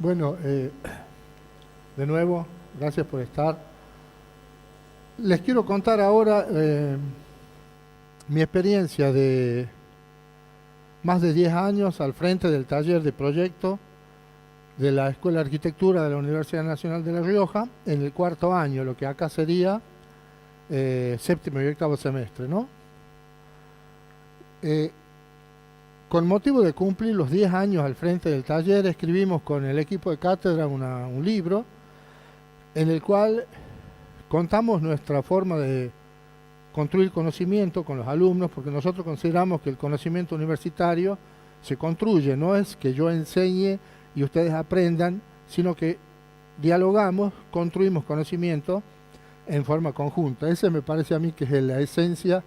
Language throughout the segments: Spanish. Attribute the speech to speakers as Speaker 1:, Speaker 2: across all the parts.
Speaker 1: Bueno, de nuevo, gracias por estar. Les quiero contar ahora mi experiencia de más de 10 años al frente del taller de proyecto de la Escuela de Arquitectura de la Universidad Nacional de La Rioja, en el cuarto año, lo que acá sería séptimo y octavo semestre, ¿no? Con motivo de cumplir los 10 años al frente del taller, escribimos con el equipo de cátedra un libro en el cual contamos nuestra forma de construir conocimiento con los alumnos, porque nosotros consideramos que el conocimiento universitario se construye, no es que yo enseñe y ustedes aprendan, sino que dialogamos, construimos conocimiento en forma conjunta. Esa me parece a mí que es la esencia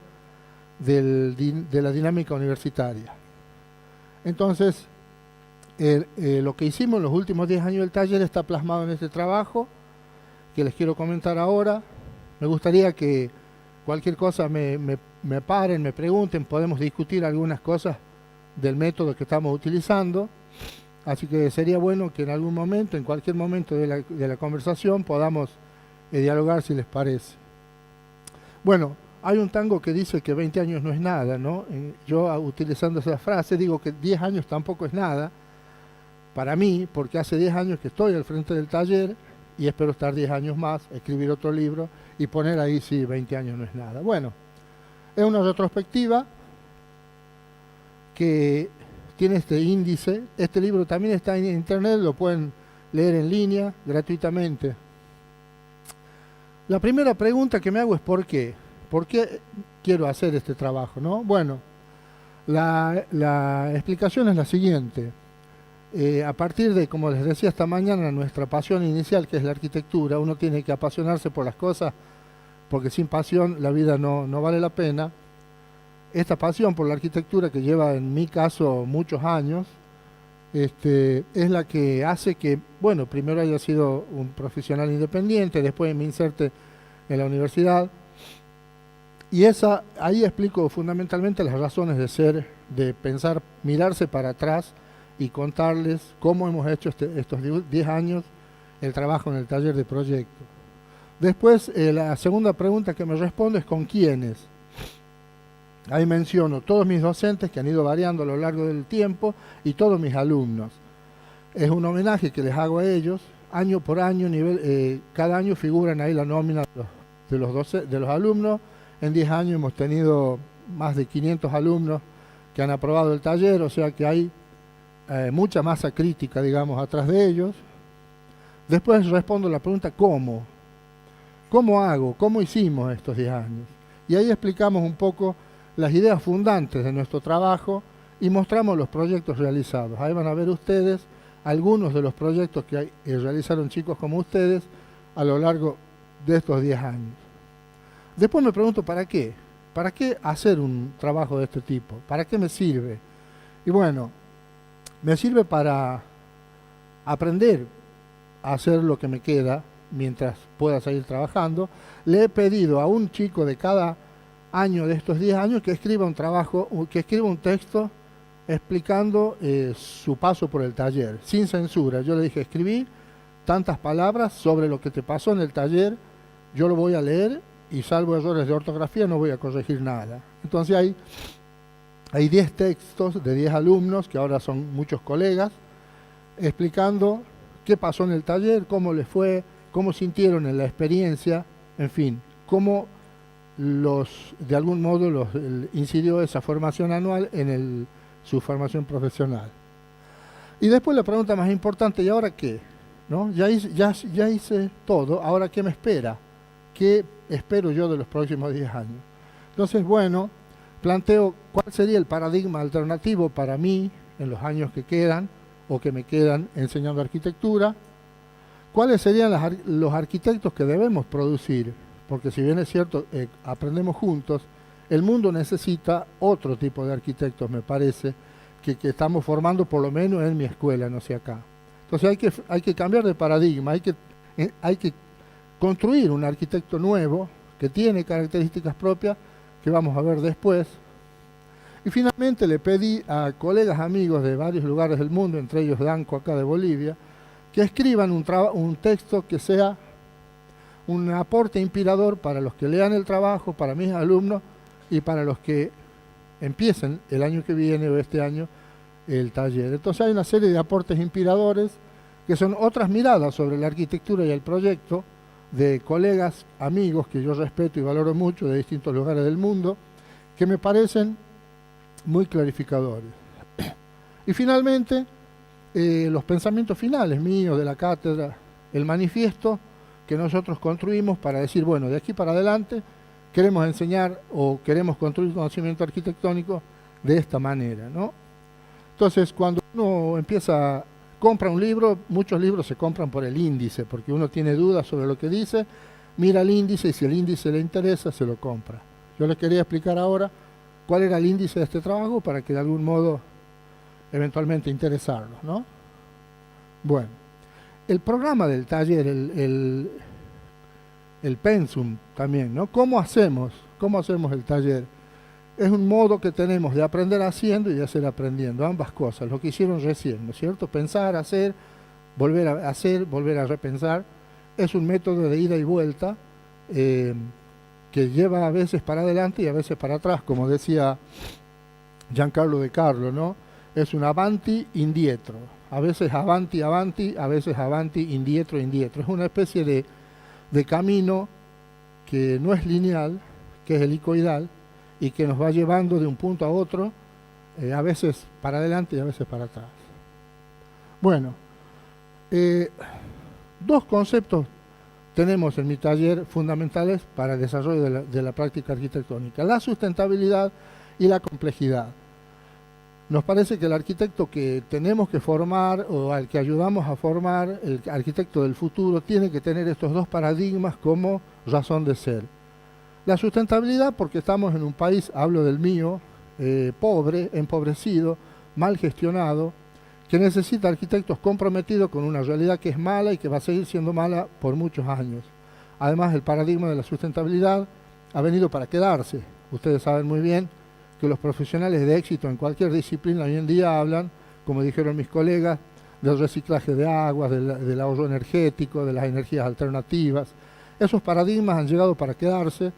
Speaker 1: de la dinámica universitaria. Entonces, lo que hicimos en los últimos 10 años del taller está plasmado en este trabajo que les quiero comentar ahora. Me gustaría que cualquier cosa me paren, me pregunten, podemos discutir algunas cosas del método que estamos utilizando. Así que sería bueno que en algún momento, en cualquier momento de la conversación, podamos dialogar si les parece. Bueno, hay un tango que dice que 20 años no es nada, ¿no? Yo, utilizando esa frase, digo que 10 años tampoco es nada para mí, porque hace 10 años que estoy al frente del taller y espero estar 10 años más, escribir otro libro y poner ahí, sí, 20 años no es nada. Bueno, es una retrospectiva que tiene este índice. Este libro también está en internet, lo pueden leer en línea gratuitamente. La primera pregunta que me hago es ¿por qué? ¿Por qué quiero hacer este trabajo, no? Bueno, la explicación es la siguiente. A partir de, como les decía esta mañana, nuestra pasión inicial, que es la arquitectura, uno tiene que apasionarse por las cosas, porque sin pasión la vida no vale la pena. Esta pasión por la arquitectura, que lleva en mi caso muchos años, es la que hace que, bueno, primero haya sido un profesional independiente, después me inserte en la universidad. Y ahí explico fundamentalmente las razones de ser, de pensar, mirarse para atrás y contarles cómo hemos hecho estos 10 años el trabajo en el taller de proyecto. Después, la segunda pregunta que me respondo es ¿con quiénes? Ahí menciono todos mis docentes que han ido variando a lo largo del tiempo y todos mis alumnos. Es un homenaje que les hago a ellos. Año por año, cada año figuran ahí la nómina de los alumnos. En 10 años hemos tenido más de 500 alumnos que han aprobado el taller, o sea que hay mucha masa crítica, digamos, atrás de ellos. Después respondo la pregunta ¿cómo? ¿Cómo hago? ¿Cómo hicimos estos 10 años? Y ahí explicamos un poco las ideas fundantes de nuestro trabajo y mostramos los proyectos realizados. Ahí van a ver ustedes algunos de los proyectos que realizaron chicos como ustedes a lo largo de estos 10 años. Después me pregunto ¿para qué? ¿Para qué hacer un trabajo de este tipo? ¿Para qué me sirve? Y bueno, me sirve para aprender a hacer lo que me queda mientras pueda seguir trabajando. Le he pedido a un chico de cada año de estos 10 años que escriba un trabajo, que escriba un texto explicando su paso por el taller, sin censura. Yo le dije, escribí tantas palabras sobre lo que te pasó en el taller, yo lo voy a leer y salvo errores de ortografía no voy a corregir nada. Entonces hay 10 textos de 10 alumnos, que ahora son muchos colegas, explicando qué pasó en el taller, cómo les fue, cómo sintieron en la experiencia, en fin, cómo de algún modo incidió esa formación anual en su formación profesional. Y después la pregunta más importante, ¿y ahora qué? ¿No? Ya hice todo, ¿ahora qué me espera? ¿Qué espero yo de los próximos 10 años? Entonces, bueno, planteo cuál sería el paradigma alternativo para mí en los años que quedan o que me quedan enseñando arquitectura. ¿Cuáles serían los arquitectos que debemos producir? Porque si bien es cierto, aprendemos juntos, el mundo necesita otro tipo de arquitectos, me parece, que estamos formando por lo menos en mi escuela, no sé acá. Entonces hay que cambiar de paradigma, hay que construir un arquitecto nuevo que tiene características propias que vamos a ver después. Y finalmente le pedí a colegas amigos de varios lugares del mundo, entre ellos Danco acá de Bolivia, que escriban un texto que sea un aporte inspirador para los que lean el trabajo, para mis alumnos y para los que empiecen el año que viene o este año el taller. Entonces hay una serie de aportes inspiradores que son otras miradas sobre la arquitectura y el proyecto de colegas, amigos que yo respeto y valoro mucho de distintos lugares del mundo, que me parecen muy clarificadores. Y finalmente, los pensamientos finales míos de la cátedra, el manifiesto que nosotros construimos para decir, bueno, de aquí para adelante queremos enseñar o queremos construir conocimiento arquitectónico de esta manera, ¿no? Entonces, cuando uno compra un libro, muchos libros se compran por el índice, porque uno tiene dudas sobre lo que dice, mira el índice y si el índice le interesa, se lo compra. Yo les quería explicar ahora cuál era el índice de este trabajo para que de algún modo eventualmente interesarlos, ¿no? Bueno, el programa del taller, el pensum también, ¿no? ¿Cómo hacemos el taller? Es un modo que tenemos de aprender haciendo y de hacer aprendiendo, ambas cosas, lo que hicieron recién, ¿no es cierto? Pensar, hacer, volver a repensar, es un método de ida y vuelta que lleva a veces para adelante y a veces para atrás, como decía Giancarlo De Carlo, ¿no? Es un avanti indietro, a veces avanti avanti, a veces avanti indietro indietro, es una especie de camino que no es lineal, que es helicoidal, y que nos va llevando de un punto a otro, a veces para adelante y a veces para atrás. Bueno, dos conceptos tenemos en mi taller fundamentales para el desarrollo de la práctica arquitectónica: la sustentabilidad y la complejidad. Nos parece que el arquitecto que tenemos que formar o al que ayudamos a formar, el arquitecto del futuro, tiene que tener estos dos paradigmas como razón de ser. La sustentabilidad porque estamos en un país, hablo del mío, pobre, empobrecido, mal gestionado, que necesita arquitectos comprometidos con una realidad que es mala y que va a seguir siendo mala por muchos años. Además, el paradigma de la sustentabilidad ha venido para quedarse. Ustedes saben muy bien que los profesionales de éxito en cualquier disciplina hoy en día hablan, como dijeron mis colegas, del reciclaje de aguas, del ahorro energético, de las energías alternativas. Esos paradigmas han llegado para quedarse.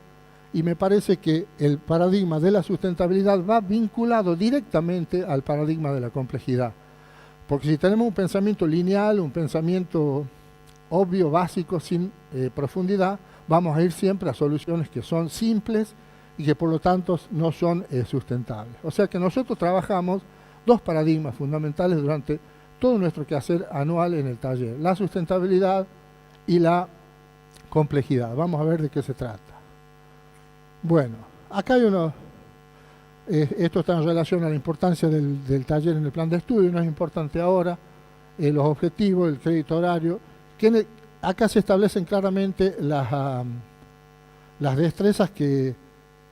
Speaker 1: Y me parece que el paradigma de la sustentabilidad va vinculado directamente al paradigma de la complejidad. Porque si tenemos un pensamiento lineal, un pensamiento obvio, básico, sin profundidad, vamos a ir siempre a soluciones que son simples y que por lo tanto no son sustentables. O sea que nosotros trabajamos dos paradigmas fundamentales durante todo nuestro quehacer anual en el taller: la sustentabilidad y la complejidad. Vamos a ver de qué se trata. Bueno, acá hay esto está en relación a la importancia del taller en el plan de estudio, no es importante ahora, los objetivos, el crédito horario, acá se establecen claramente las destrezas que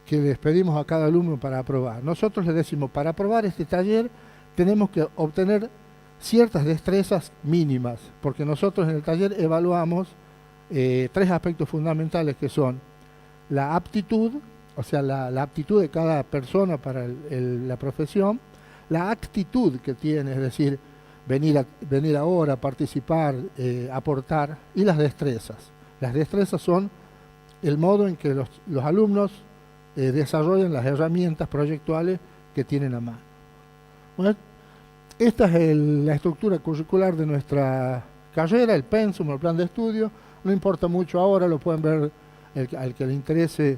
Speaker 1: les pedimos a cada alumno para aprobar. Nosotros les decimos, para aprobar este taller tenemos que obtener ciertas destrezas mínimas, porque nosotros en el taller evaluamos tres aspectos fundamentales que son la aptitud, o sea, la aptitud de cada persona para la profesión, la actitud que tiene, es decir, venir ahora, participar, aportar, y las destrezas. Las destrezas son el modo en que los alumnos desarrollan las herramientas proyectuales que tienen a mano. Bueno, esta es la estructura curricular de nuestra carrera, el pensum, el plan de estudio. No importa mucho ahora, lo pueden ver al que le interese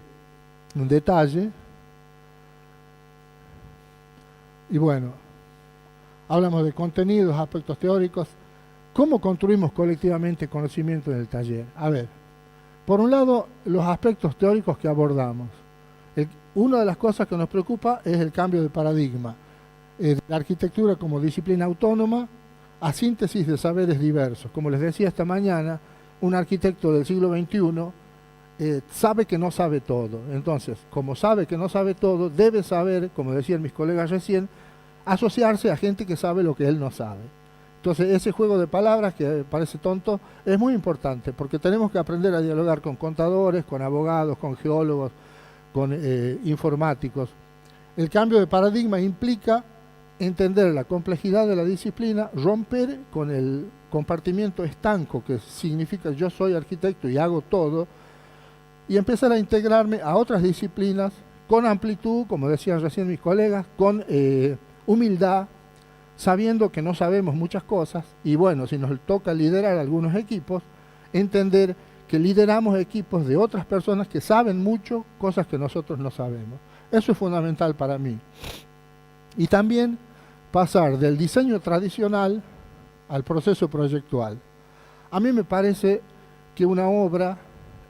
Speaker 1: un detalle. Y bueno, hablamos de contenidos, aspectos teóricos. ¿Cómo construimos colectivamente conocimiento en el taller? A ver, por un lado, los aspectos teóricos que abordamos. Una de las cosas que nos preocupa es el cambio de paradigma. De la arquitectura como disciplina autónoma a síntesis de saberes diversos. Como les decía esta mañana, un arquitecto del siglo XXI sabe que no sabe todo. Entonces, como sabe que no sabe todo, debe saber, como decían mis colegas recién, asociarse a gente que sabe lo que él no sabe. Entonces, ese juego de palabras que parece tonto es muy importante, porque tenemos que aprender a dialogar con contadores, con abogados, con geólogos, con informáticos. El cambio de paradigma implica entender la complejidad de la disciplina, romper con el compartimiento estanco que significa yo soy arquitecto y hago todo, y empezar a integrarme a otras disciplinas con amplitud, como decían recién mis colegas, con humildad, sabiendo que no sabemos muchas cosas, y bueno, si nos toca liderar algunos equipos, entender que lideramos equipos de otras personas que saben mucho, cosas que nosotros no sabemos. Eso es fundamental para mí. Y también pasar del diseño tradicional al proceso proyectual. A mí me parece que una obra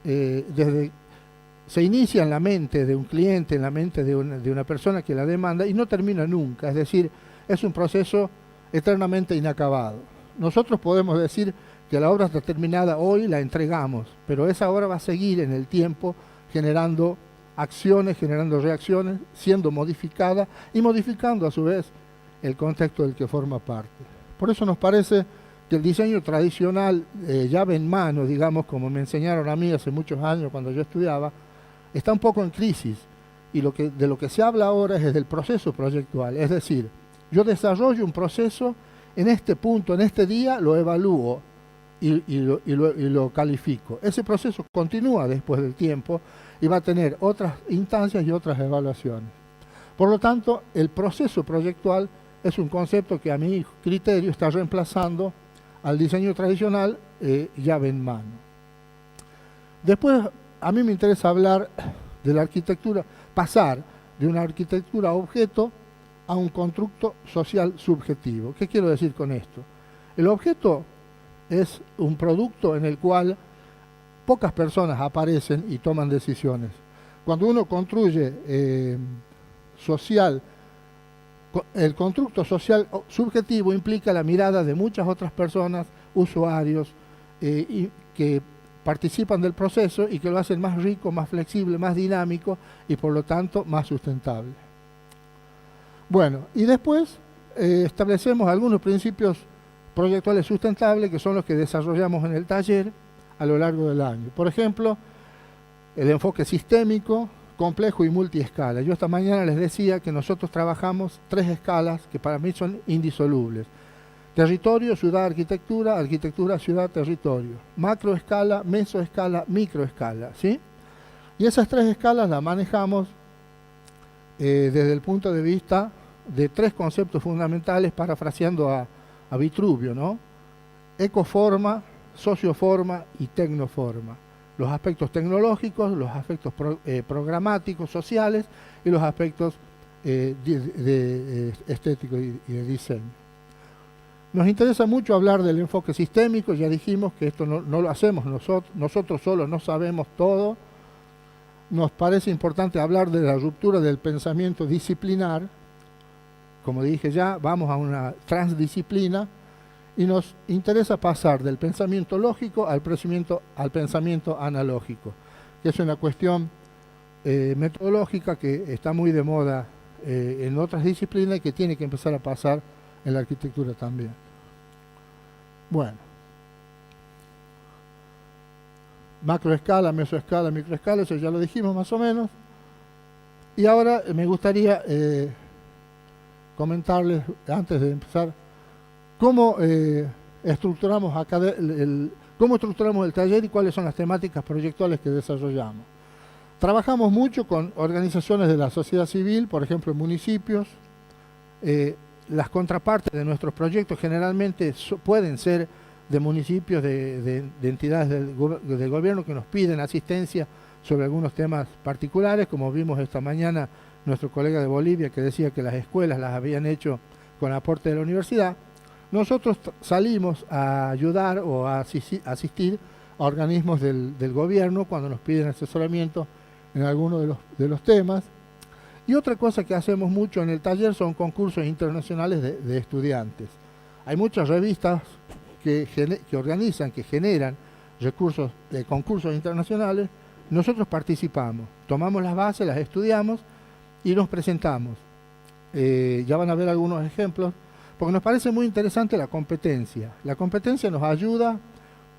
Speaker 1: se inicia en la mente de un cliente, en la mente de una persona que la demanda y no termina nunca. Es decir, es un proceso eternamente inacabado. Nosotros podemos decir que la obra está terminada hoy, la entregamos, pero esa obra va a seguir en el tiempo generando acciones, generando reacciones, siendo modificada y modificando a su vez el contexto del que forma parte. Por eso nos parece que el diseño tradicional, llave en mano, digamos, como me enseñaron a mí hace muchos años cuando yo estudiaba, está un poco en crisis. Y de lo que se habla ahora es del proceso proyectual. Es decir, yo desarrollo un proceso, en este punto, en este día, lo evalúo y lo califico. Ese proceso continúa después del tiempo y va a tener otras instancias y otras evaluaciones. Por lo tanto, el proceso proyectual es un concepto que a mi criterio está reemplazando al diseño tradicional, llave en mano. Después, a mí me interesa hablar de la arquitectura, pasar de una arquitectura objeto a un constructo social subjetivo. ¿Qué quiero decir con esto? El objeto es un producto en el cual pocas personas aparecen y toman decisiones. Cuando uno construye el constructo social subjetivo implica la mirada de muchas otras personas, usuarios, y que participan del proceso y que lo hacen más rico, más flexible, más dinámico y por lo tanto más sustentable. Bueno, y después establecemos algunos principios proyectuales sustentables que son los que desarrollamos en el taller a lo largo del año. Por ejemplo, el enfoque sistémico, complejo y multiescala. Yo esta mañana les decía que nosotros trabajamos 3 escalas que para mí son indisolubles. Territorio, ciudad, arquitectura, arquitectura, ciudad, territorio. Macroescala, mesoescala, microescala, ¿sí? Y esas 3 escalas las manejamos desde el punto de vista de 3 conceptos fundamentales, parafraseando a Vitruvio, ¿no? Ecoforma, socioforma y tecnoforma. Los aspectos tecnológicos, los aspectos programáticos, sociales y los aspectos estéticos y de diseño. Nos interesa mucho hablar del enfoque sistémico, ya dijimos que esto no lo hacemos nosotros solos no sabemos todo. Nos parece importante hablar de la ruptura del pensamiento disciplinar. Como dije ya, vamos a una transdisciplina y nos interesa pasar del pensamiento lógico al pensamiento analógico, que es una cuestión metodológica que está muy de moda en otras disciplinas y que tiene que empezar a pasar en la arquitectura también. Bueno, macroescala, mesoescala, microescala, eso ya lo dijimos más o menos. Y ahora me gustaría comentarles, antes de empezar, cómo estructuramos el taller y cuáles son las temáticas proyectuales que desarrollamos. Trabajamos mucho con organizaciones de la sociedad civil, por ejemplo, en municipios. Las contrapartes de nuestros proyectos generalmente pueden ser de municipios, de entidades del gobierno que nos piden asistencia sobre algunos temas particulares, como vimos esta mañana nuestro colega de Bolivia que decía que las escuelas las habían hecho con aporte de la universidad. Nosotros salimos a ayudar o a asistir a organismos del gobierno cuando nos piden asesoramiento en alguno de los temas. Y otra cosa que hacemos mucho en el taller son concursos internacionales de estudiantes. Hay muchas revistas que organizan, que generan recursos de concursos internacionales. Nosotros participamos, tomamos las bases, las estudiamos y nos presentamos. Ya van a ver algunos ejemplos, porque nos parece muy interesante la competencia. La competencia nos ayuda,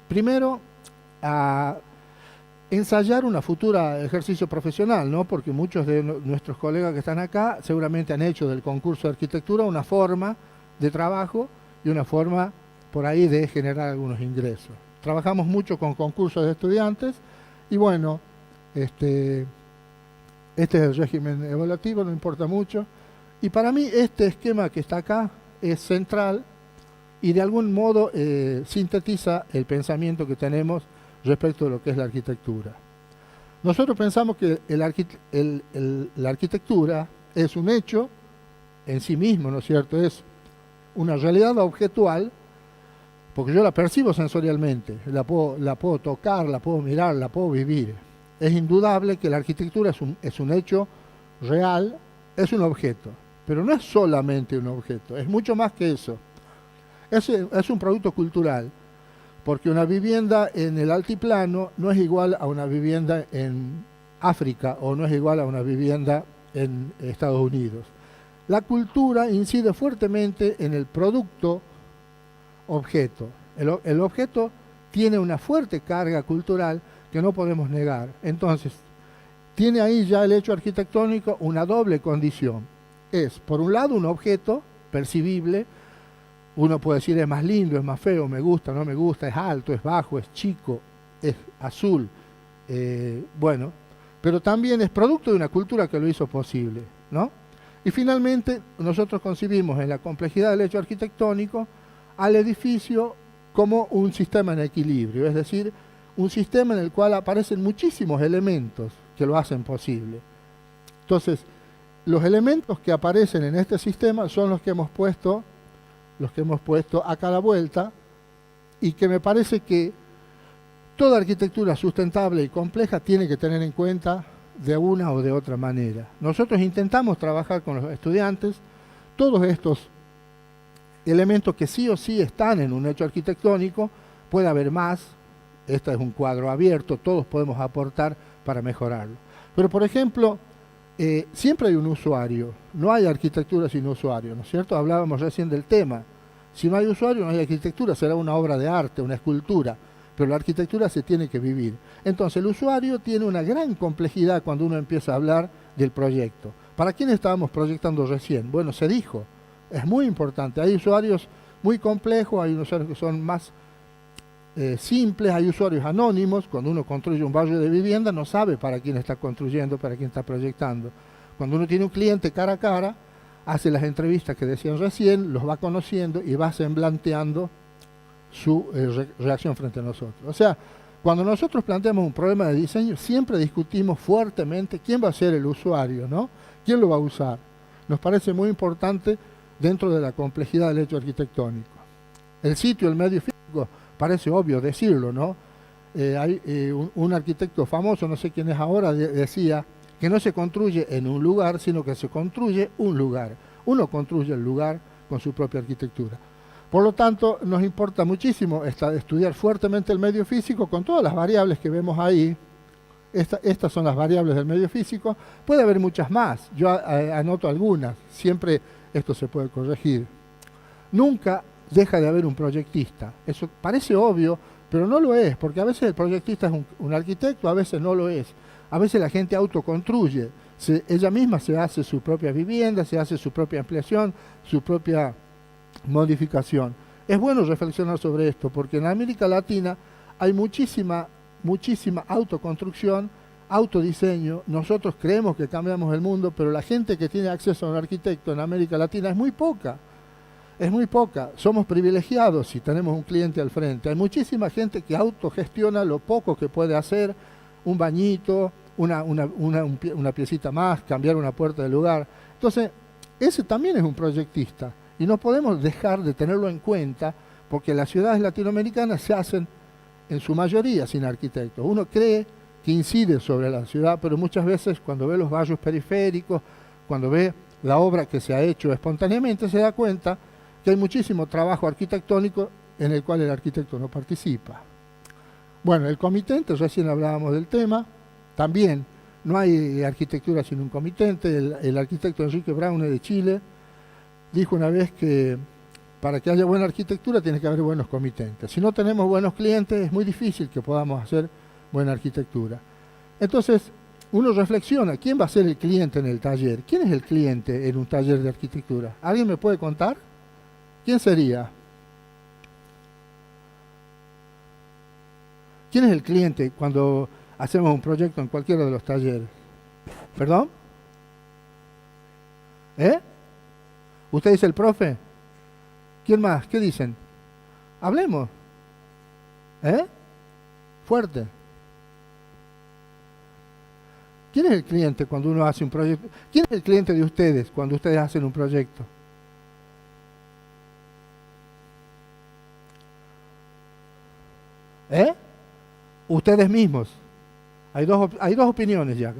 Speaker 1: primero, a ensayar una futura ejercicio profesional, ¿no? Porque muchos de nuestros colegas que están acá seguramente han hecho del concurso de arquitectura una forma de trabajo y una forma por ahí de generar algunos ingresos. Trabajamos mucho con concursos de estudiantes y bueno, este es el régimen evaluativo, no importa mucho. Y para mí este esquema que está acá es central y de algún modo sintetiza el pensamiento que tenemos respecto de lo que es la arquitectura. Nosotros pensamos que la arquitectura es un hecho en sí mismo, ¿no es cierto? Es una realidad objetual, porque yo la percibo sensorialmente, la puedo tocar, la puedo mirar, la puedo vivir. Es indudable que la arquitectura es un hecho real, es un objeto, pero no es solamente un objeto, es mucho más que eso. Es un producto cultural, porque una vivienda en el altiplano no es igual a una vivienda en África o no es igual a una vivienda en Estados Unidos. La cultura incide fuertemente en el producto objeto. El objeto tiene una fuerte carga cultural que no podemos negar. Entonces, tiene ahí ya el hecho arquitectónico una doble condición. Es, por un lado, un objeto percibible. Uno puede decir es más lindo, es más feo, me gusta, no me gusta, es alto, es bajo, es chico, es azul. Bueno, pero también es producto de una cultura que lo hizo posible, ¿no? Y finalmente, nosotros concibimos en la complejidad del hecho arquitectónico al edificio como un sistema en equilibrio, es decir, un sistema en el cual aparecen muchísimos elementos que lo hacen posible. Entonces, los elementos que aparecen en este sistema son los que hemos puesto a cada vuelta y que me parece que toda arquitectura sustentable y compleja tiene que tener en cuenta de una o de otra manera. Nosotros intentamos trabajar con los estudiantes todos estos elementos que sí o sí están en un hecho arquitectónico, puede haber más, este es un cuadro abierto, todos podemos aportar para mejorarlo. Pero por ejemplo, siempre hay un usuario, no hay arquitectura sin usuario, ¿no es cierto? Hablábamos recién del tema. Si no hay usuario, no hay arquitectura, será una obra de arte, una escultura, pero la arquitectura se tiene que vivir. Entonces el usuario tiene una gran complejidad cuando uno empieza a hablar del proyecto. ¿Para quién estábamos proyectando recién? Bueno, se dijo, es muy importante, hay usuarios muy complejos, hay usuarios que son más simples, hay usuarios anónimos. Cuando uno construye un barrio de vivienda no sabe para quién está construyendo, para quién está proyectando. Cuando uno tiene un cliente cara a cara, hace las entrevistas que decían recién, los va conociendo y va semblanteando su reacción frente a nosotros. O sea, cuando nosotros planteamos un problema de diseño, siempre discutimos fuertemente quién va a ser el usuario, ¿no? ¿Quién lo va a usar? Nos parece muy importante dentro de la complejidad del hecho arquitectónico. El sitio, el medio físico, parece obvio decirlo, ¿no? Hay un arquitecto famoso, no sé quién es ahora, decía que no se construye en un lugar, sino que se construye un lugar. Uno construye el lugar con su propia arquitectura. Por lo tanto, nos importa muchísimo estudiar fuertemente el medio físico con todas las variables que vemos ahí. Estas son las variables del medio físico. Puede haber muchas más. Yo anoto algunas. Siempre esto se puede corregir. Nunca deja de haber un proyectista. Eso parece obvio, pero no lo es, porque a veces el proyectista es un arquitecto, a veces no lo es. A veces la gente autoconstruye. Ella misma se hace su propia vivienda, se hace su propia ampliación, su propia modificación. Es bueno reflexionar sobre esto, porque en América Latina hay muchísima autoconstrucción, autodiseño. Nosotros creemos que cambiamos el mundo, pero la gente que tiene acceso a un arquitecto en América Latina es muy poca. Es muy poca. Somos privilegiados si tenemos un cliente al frente. Hay muchísima gente que autogestiona lo poco que puede hacer, un bañito, una piecita más, cambiar una puerta de lugar. Entonces, ese también es un proyectista. Y no podemos dejar de tenerlo en cuenta, porque las ciudades latinoamericanas se hacen en su mayoría sin arquitectos. Uno cree que incide sobre la ciudad, pero muchas veces cuando ve los barrios periféricos, cuando ve la obra que se ha hecho espontáneamente, se da cuenta que hay muchísimo trabajo arquitectónico en el cual el arquitecto no participa. Bueno, el comitente, recién hablábamos del tema, también no hay arquitectura sin un comitente. El arquitecto Enrique Braune de Chile dijo una vez que para que haya buena arquitectura tiene que haber buenos comitentes. Si no tenemos buenos clientes es muy difícil que podamos hacer buena arquitectura. Entonces, uno reflexiona, ¿quién va a ser el cliente en el taller? ¿Quién es el cliente en un taller de arquitectura? ¿Alguien me puede contar? ¿Quién sería? ¿Quién es el cliente cuando hacemos un proyecto en cualquiera de los talleres? ¿Perdón? ¿Eh? ¿Usted dice el profe? ¿Quién más? ¿Qué dicen? Hablemos. ¿Eh? Fuerte. ¿Quién es el cliente cuando uno hace un proyecto? ¿Quién es el cliente de ustedes cuando ustedes hacen un proyecto? ¿Eh? Ustedes mismos. Hay dos opiniones ya.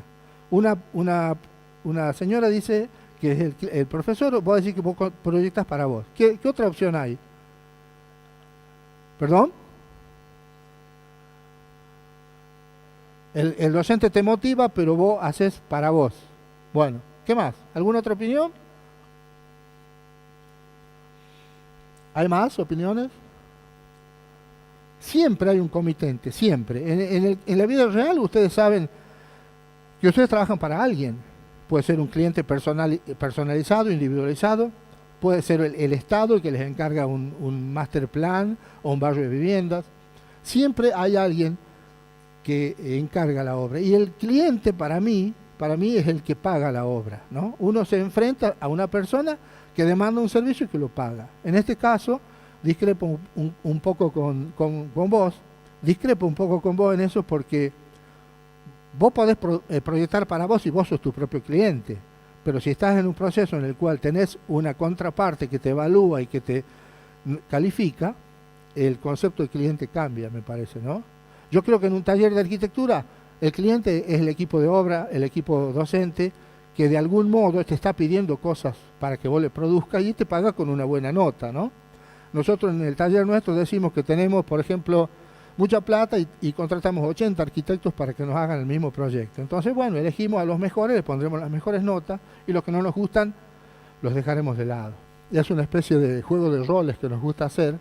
Speaker 1: Una señora dice que es el profesor, vos decís que vos proyectas para vos. ¿Qué otra opción hay? ¿Perdón? El docente te motiva, pero vos haces para vos. Bueno, ¿qué más? ¿Alguna otra opinión? ¿Hay más opiniones? Siempre hay un comitente, siempre. En la vida real ustedes saben que ustedes trabajan para alguien. Puede ser un cliente personalizado, individualizado. Puede ser el Estado el que les encarga un master plan o un barrio de viviendas. Siempre hay alguien que encarga la obra. Y el cliente para mí es el que paga la obra, ¿no? Uno se enfrenta a una persona que demanda un servicio y que lo paga. En este caso, discrepo un poco con vos, discrepo un poco con vos en eso porque vos podés proyectar para vos y vos sos tu propio cliente, pero si estás en un proceso en el cual tenés una contraparte que te evalúa y que te califica, el concepto de cliente cambia, me parece, ¿no? Yo creo que en un taller de arquitectura el cliente es el equipo de obra, el equipo docente, que de algún modo te está pidiendo cosas para que vos le produzcas y te paga con una buena nota, ¿no? Nosotros en el taller nuestro decimos que tenemos, por ejemplo, mucha plata y contratamos 80 arquitectos para que nos hagan el mismo proyecto. Entonces, bueno, elegimos a los mejores, les pondremos las mejores notas y los que no nos gustan los dejaremos de lado. Y es una especie de juego de roles que nos gusta hacer,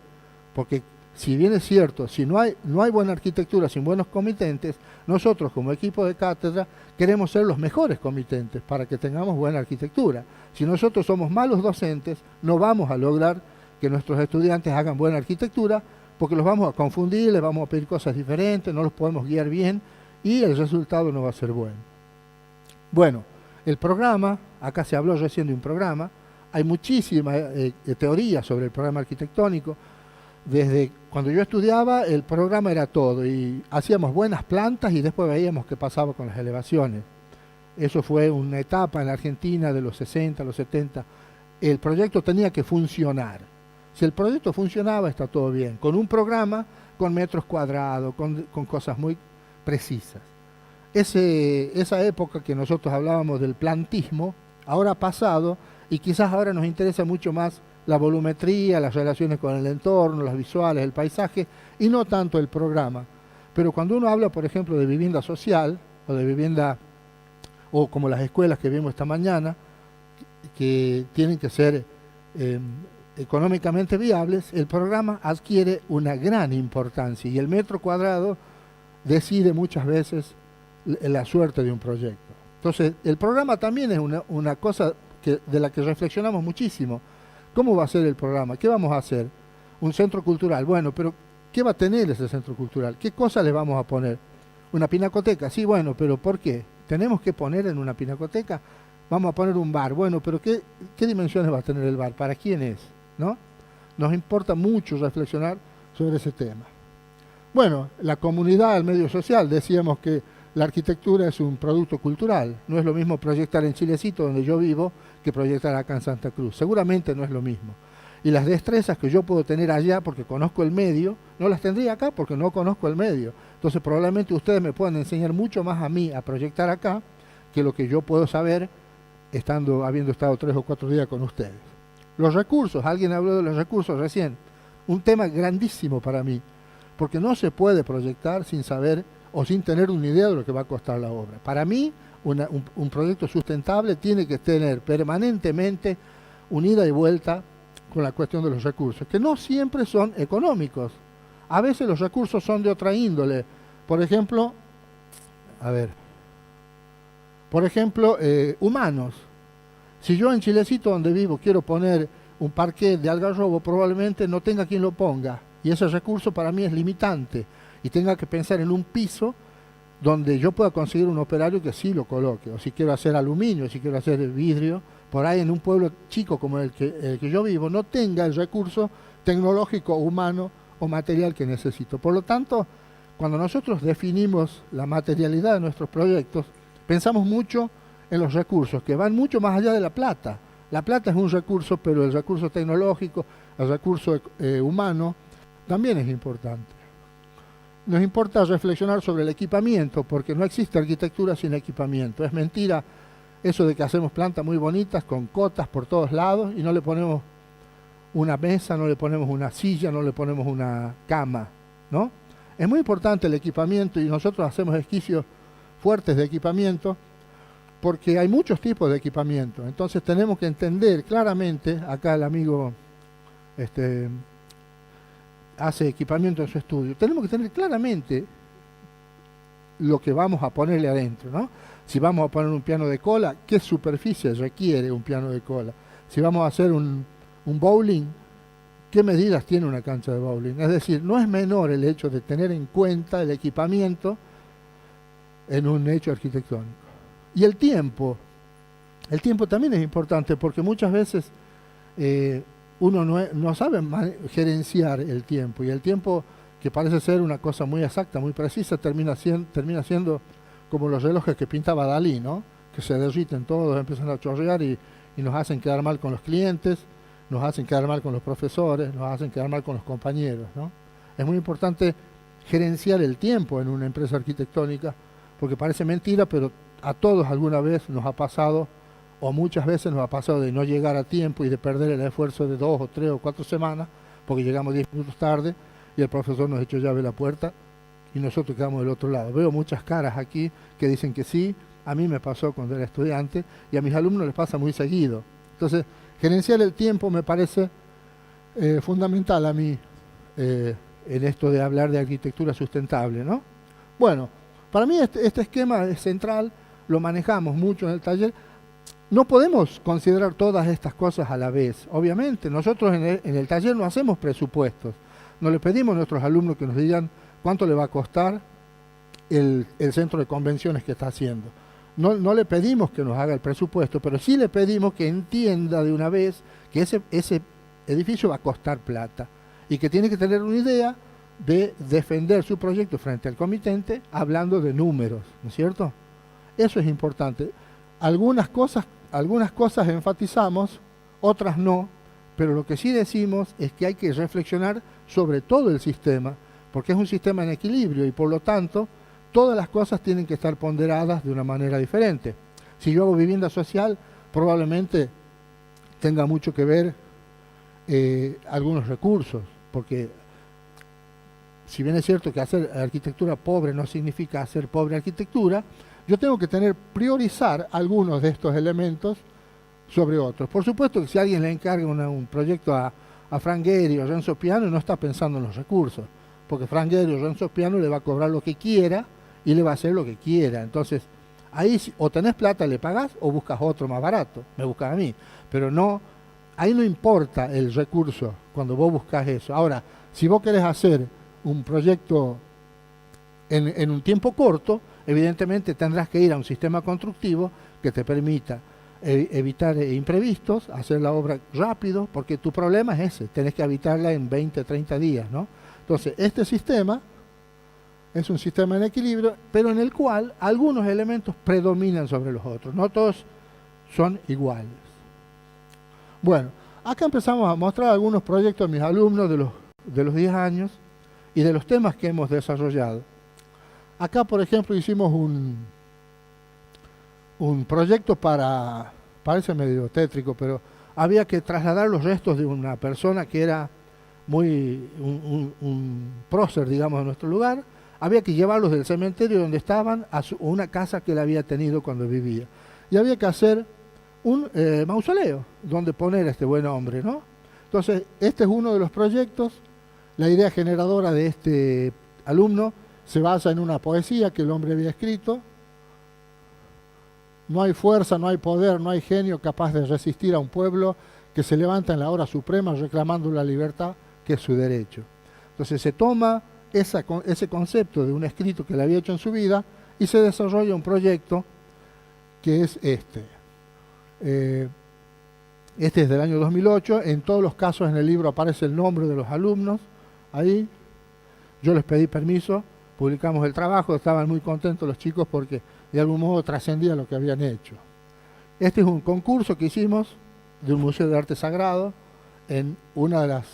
Speaker 1: porque si bien es cierto, si no hay buena arquitectura sin buenos comitentes, nosotros como equipo de cátedra queremos ser los mejores comitentes para que tengamos buena arquitectura. Si nosotros somos malos docentes, no vamos a lograr que nuestros estudiantes hagan buena arquitectura, porque los vamos a confundir, les vamos a pedir cosas diferentes, no los podemos guiar bien y el resultado no va a ser bueno. Bueno, el programa, acá se habló recién de un programa, hay muchísima teoría sobre el programa arquitectónico. Desde cuando yo estudiaba, el programa era todo y hacíamos buenas plantas y después veíamos qué pasaba con las elevaciones. Eso fue una etapa en la Argentina de los 60, los 70. El proyecto tenía que funcionar. Si el proyecto funcionaba, está todo bien. Con un programa, con metros cuadrados, con cosas muy precisas. Esa época que nosotros hablábamos del plantismo, ahora ha pasado y quizás ahora nos interesa mucho más la volumetría, las relaciones con el entorno, las visuales, el paisaje, y no tanto el programa. Pero cuando uno habla, por ejemplo, de vivienda social, o de vivienda, o como las escuelas que vimos esta mañana, que tienen que ser económicamente viables, el programa adquiere una gran importancia, y el metro cuadrado decide muchas veces la suerte de un proyecto. Entonces, el programa también es una cosa de la que reflexionamos muchísimo. ¿Cómo va a ser el programa? ¿Qué vamos a hacer? Un centro cultural. Bueno, pero ¿qué va a tener ese centro cultural? ¿Qué cosas le vamos a poner? ¿Una pinacoteca? Sí, bueno, pero ¿por qué? ¿Tenemos que poner en una pinacoteca? Vamos a poner un bar. Bueno, pero ¿qué dimensiones va a tener el bar? ¿Para quién es? ¿No? Nos importa mucho reflexionar sobre ese tema. Bueno, la comunidad, el medio social, decíamos que la arquitectura es un producto cultural. No es lo mismo proyectar en Chilecito, donde yo vivo, que proyectar acá en Santa Cruz. Seguramente no es lo mismo. Y las destrezas que yo puedo tener allá porque conozco el medio, no las tendría acá porque no conozco el medio. Entonces probablemente ustedes me puedan enseñar mucho más a mí a proyectar acá que lo que yo puedo saber habiendo estado 3 o 4 días con ustedes. Los recursos, alguien habló de los recursos recién. Un tema grandísimo para mí, porque no se puede proyectar sin saber o sin tener una idea de lo que va a costar la obra. Para mí, un proyecto sustentable tiene que tener permanentemente una ida y vuelta con la cuestión de los recursos, que no siempre son económicos. A veces los recursos son de otra índole. Por ejemplo, A ver. Por ejemplo, humanos. Si yo en Chilecito, donde vivo, quiero poner un parqué de Algarrobo, probablemente no tenga quien lo ponga. Y ese recurso para mí es limitante. Y tenga que pensar en un piso donde yo pueda conseguir un operario que sí lo coloque. O si quiero hacer aluminio, si quiero hacer vidrio, por ahí en un pueblo chico como el que yo vivo, no tenga el recurso tecnológico, humano o material que necesito. Por lo tanto, cuando nosotros definimos la materialidad de nuestros proyectos, pensamos mucho en los recursos, que van mucho más allá de la plata. La plata es un recurso, pero el recurso tecnológico, el recurso humano, también es importante. Nos importa reflexionar sobre el equipamiento, porque no existe arquitectura sin equipamiento. Es mentira eso de que hacemos plantas muy bonitas, con cotas por todos lados, y no le ponemos una mesa, no le ponemos una silla, no le ponemos una cama, ¿no? Es muy importante el equipamiento, y nosotros hacemos esquicios fuertes de equipamiento, porque hay muchos tipos de equipamiento. Entonces tenemos que entender claramente, acá el amigo hace equipamiento en su estudio, tenemos que tener claramente lo que vamos a ponerle adentro, ¿no? Si vamos a poner un piano de cola, ¿qué superficie requiere un piano de cola? Si vamos a hacer un bowling, ¿qué medidas tiene una cancha de bowling? Es decir, no es menor el hecho de tener en cuenta el equipamiento en un hecho arquitectónico. Y el tiempo también es importante, porque muchas veces uno no sabe gerenciar el tiempo, y el tiempo, que parece ser una cosa muy exacta, muy precisa, termina siendo como los relojes que pintaba Dalí, ¿no? Que se derriten todos, empiezan a chorrear y nos hacen quedar mal con los clientes, nos hacen quedar mal con los profesores, nos hacen quedar mal con los compañeros, ¿no? Es muy importante gerenciar el tiempo en una empresa arquitectónica, porque parece mentira, pero a todos alguna vez nos ha pasado, o muchas veces nos ha pasado, de no llegar a tiempo y de perder el esfuerzo de 2 o 3 o 4 semanas, porque llegamos 10 minutos tarde y el profesor nos echó llave a la puerta y nosotros quedamos del otro lado. Veo muchas caras aquí que dicen que sí. A mí me pasó cuando era estudiante y a mis alumnos les pasa muy seguido. Entonces, gerenciar el tiempo me parece fundamental a mí en esto de hablar de arquitectura sustentable, ¿no? Bueno, para mí este esquema es central, lo manejamos mucho en el taller. No podemos considerar todas estas cosas a la vez. Obviamente, nosotros en el taller no hacemos presupuestos. No le pedimos a nuestros alumnos que nos digan cuánto le va a costar el centro de convenciones que está haciendo. No le pedimos que nos haga el presupuesto, pero sí le pedimos que entienda de una vez que ese edificio va a costar plata y que tiene que tener una idea de defender su proyecto frente al comitente hablando de números, ¿no es cierto? Eso es importante. Algunas cosas enfatizamos, otras no, pero lo que sí decimos es que hay que reflexionar sobre todo el sistema, porque es un sistema en equilibrio y por lo tanto todas las cosas tienen que estar ponderadas de una manera diferente. Si yo hago vivienda social, probablemente tenga mucho que ver algunos recursos, porque si bien es cierto que hacer arquitectura pobre no significa hacer pobre arquitectura, yo tengo que priorizar algunos de estos elementos sobre otros. Por supuesto que si alguien le encarga un proyecto a Frank Gehry o Renzo Piano, no está pensando en los recursos, porque Frank Gehry o Renzo Piano le va a cobrar lo que quiera y le va a hacer lo que quiera. Entonces, ahí o tenés plata, le pagás, o buscas otro más barato, me buscas a mí. Pero no, ahí no importa el recurso cuando vos buscas eso. Ahora, si vos querés hacer un proyecto en un tiempo corto, evidentemente tendrás que ir a un sistema constructivo que te permita evitar imprevistos, hacer la obra rápido, porque tu problema es ese, tenés que habitarla en 20, 30 días, ¿no? Entonces, este sistema es un sistema en equilibrio, pero en el cual algunos elementos predominan sobre los otros, no todos son iguales. Bueno, acá empezamos a mostrar algunos proyectos de mis alumnos de los 10 años y de los temas que hemos desarrollado. Acá, por ejemplo, hicimos un proyecto parece medio tétrico, pero había que trasladar los restos de una persona que era un prócer, digamos, de nuestro lugar. Había que llevarlos del cementerio donde estaban a una casa que él había tenido cuando vivía. Y había que hacer un mausoleo donde poner a este buen hombre, ¿no? Entonces, este es uno de los proyectos. La idea generadora de este alumno se basa en una poesía que el hombre había escrito, No hay fuerza, no hay poder, no hay genio capaz de resistir a un pueblo que se levanta en la hora suprema reclamando la libertad, que es su derecho. Entonces se toma ese concepto de un escrito que le había hecho en su vida y se desarrolla un proyecto que es este. Este es del año 2008. En todos los casos en el libro aparece el nombre de los alumnos. Ahí yo les pedí permiso, publicamos el trabajo, estaban muy contentos los chicos porque de algún modo trascendía lo que habían hecho. Este es un concurso que hicimos de un museo de arte sagrado en una de las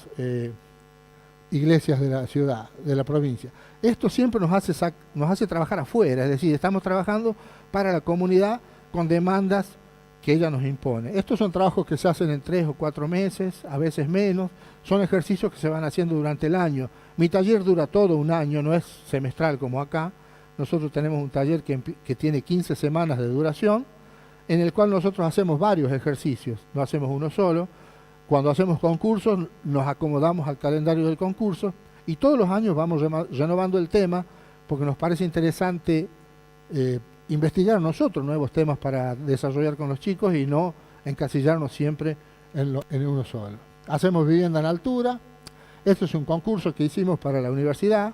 Speaker 1: iglesias de la ciudad, de la provincia. Esto siempre nos hace trabajar afuera, es decir, estamos trabajando para la comunidad con demandas que ella nos impone. Estos son trabajos que se hacen en 3 o 4 meses, a veces menos, son ejercicios que se van haciendo durante el año. Mi taller dura todo un año, no es semestral como acá. Nosotros tenemos un taller que tiene 15 semanas de duración, en el cual nosotros hacemos varios ejercicios, no hacemos uno solo. Cuando hacemos concursos nos acomodamos al calendario del concurso y todos los años vamos renovando el tema porque nos parece interesante investigar nosotros nuevos temas para desarrollar con los chicos y no encasillarnos siempre en uno solo. Hacemos vivienda en altura. Esto es un concurso que hicimos para la universidad.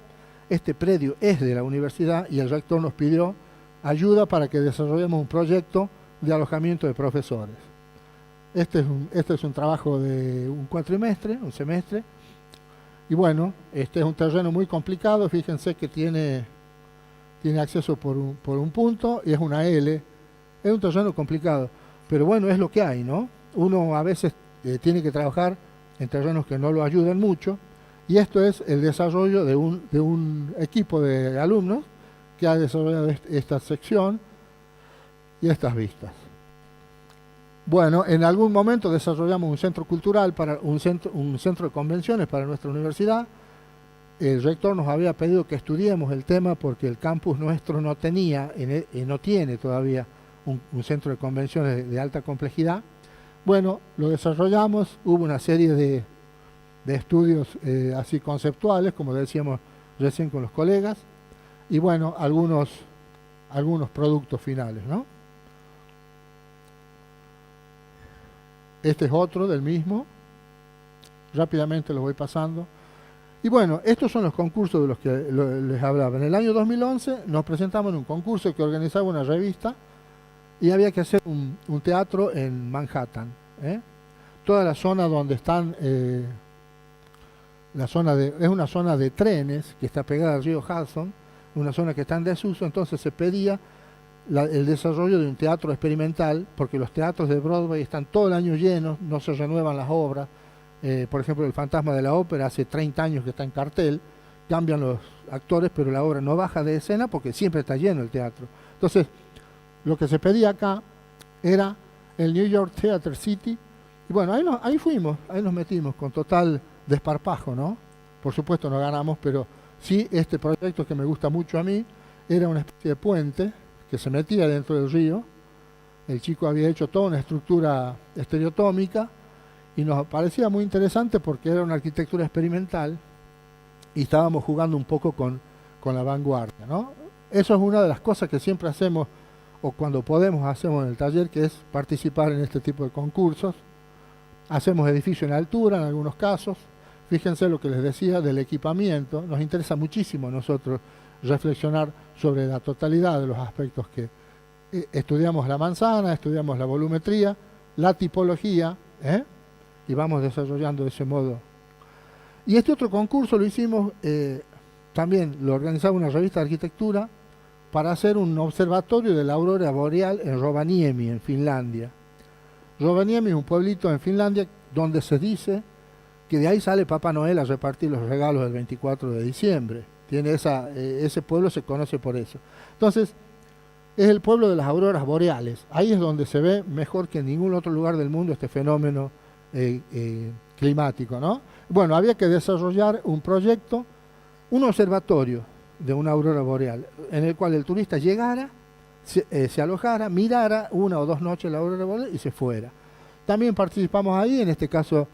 Speaker 1: Este predio es de la universidad y el rector nos pidió ayuda para que desarrollemos un proyecto de alojamiento de profesores. Este es un trabajo de un cuatrimestre, un semestre. Y bueno, este es un terreno muy complicado. Fíjense que tiene acceso por un punto y es una L. Es un terreno complicado, pero bueno, es lo que hay, ¿no? Uno a veces tiene que trabajar en terrenos que no lo ayudan mucho, y esto es el desarrollo de un equipo de alumnos que ha desarrollado esta sección y estas vistas. Bueno, en algún momento desarrollamos un centro cultural, un centro de convenciones para nuestra universidad. El rector nos había pedido que estudiemos el tema porque el campus nuestro no tiene todavía un centro de convenciones de alta complejidad. Bueno, lo desarrollamos, hubo una serie de estudios así conceptuales, como decíamos recién con los colegas, y bueno, algunos productos finales, ¿no? Este es otro del mismo, rápidamente lo voy pasando. Y bueno, estos son los concursos de los que les hablaba. En el año 2011 nos presentamos en un concurso que organizaba una revista y había que hacer un teatro en Manhattan. Toda la zona donde están, es una zona de trenes que está pegada al río Hudson, una zona que está en desuso, entonces se pedía el desarrollo de un teatro experimental, porque los teatros de Broadway están todo el año llenos, no se renuevan las obras. Por ejemplo, El Fantasma de la Ópera hace 30 años que está en cartel, cambian los actores, pero la obra no baja de escena porque siempre está lleno el teatro. Entonces, lo que se pedía acá era el New York Theater City, y bueno, ahí fuimos, ahí nos metimos con total desparpajo, ¿no? Por supuesto no ganamos, pero sí, este proyecto que me gusta mucho a mí, era una especie de puente que se metía dentro del río. El chico había hecho toda una estructura estereotómica y nos parecía muy interesante porque era una arquitectura experimental y estábamos jugando un poco con la vanguardia, ¿no? Eso es una de las cosas que siempre hacemos, o cuando podemos hacemos en el taller, que es participar en este tipo de concursos. Hacemos edificio en altura en algunos casos. Fíjense lo que les decía del equipamiento. Nos interesa muchísimo a nosotros reflexionar sobre la totalidad de los aspectos que estudiamos la manzana, estudiamos la volumetría, la tipología, y vamos desarrollando de ese modo. Y este otro concurso lo hicimos, también lo organizaba una revista de arquitectura para hacer un observatorio de la aurora boreal en Rovaniemi, en Finlandia. Rovaniemi es un pueblito en Finlandia donde se dice que de ahí sale Papá Noel a repartir los regalos del 24 de diciembre. Ese pueblo se conoce por eso. Entonces, es el pueblo de las auroras boreales. Ahí es donde se ve mejor que en ningún otro lugar del mundo este fenómeno climático, ¿no? Bueno, había que desarrollar un proyecto, un observatorio de una aurora boreal, en el cual el turista llegara, se alojara, mirara 1 o 2 noches la aurora boreal y se fuera. También participamos ahí, en este caso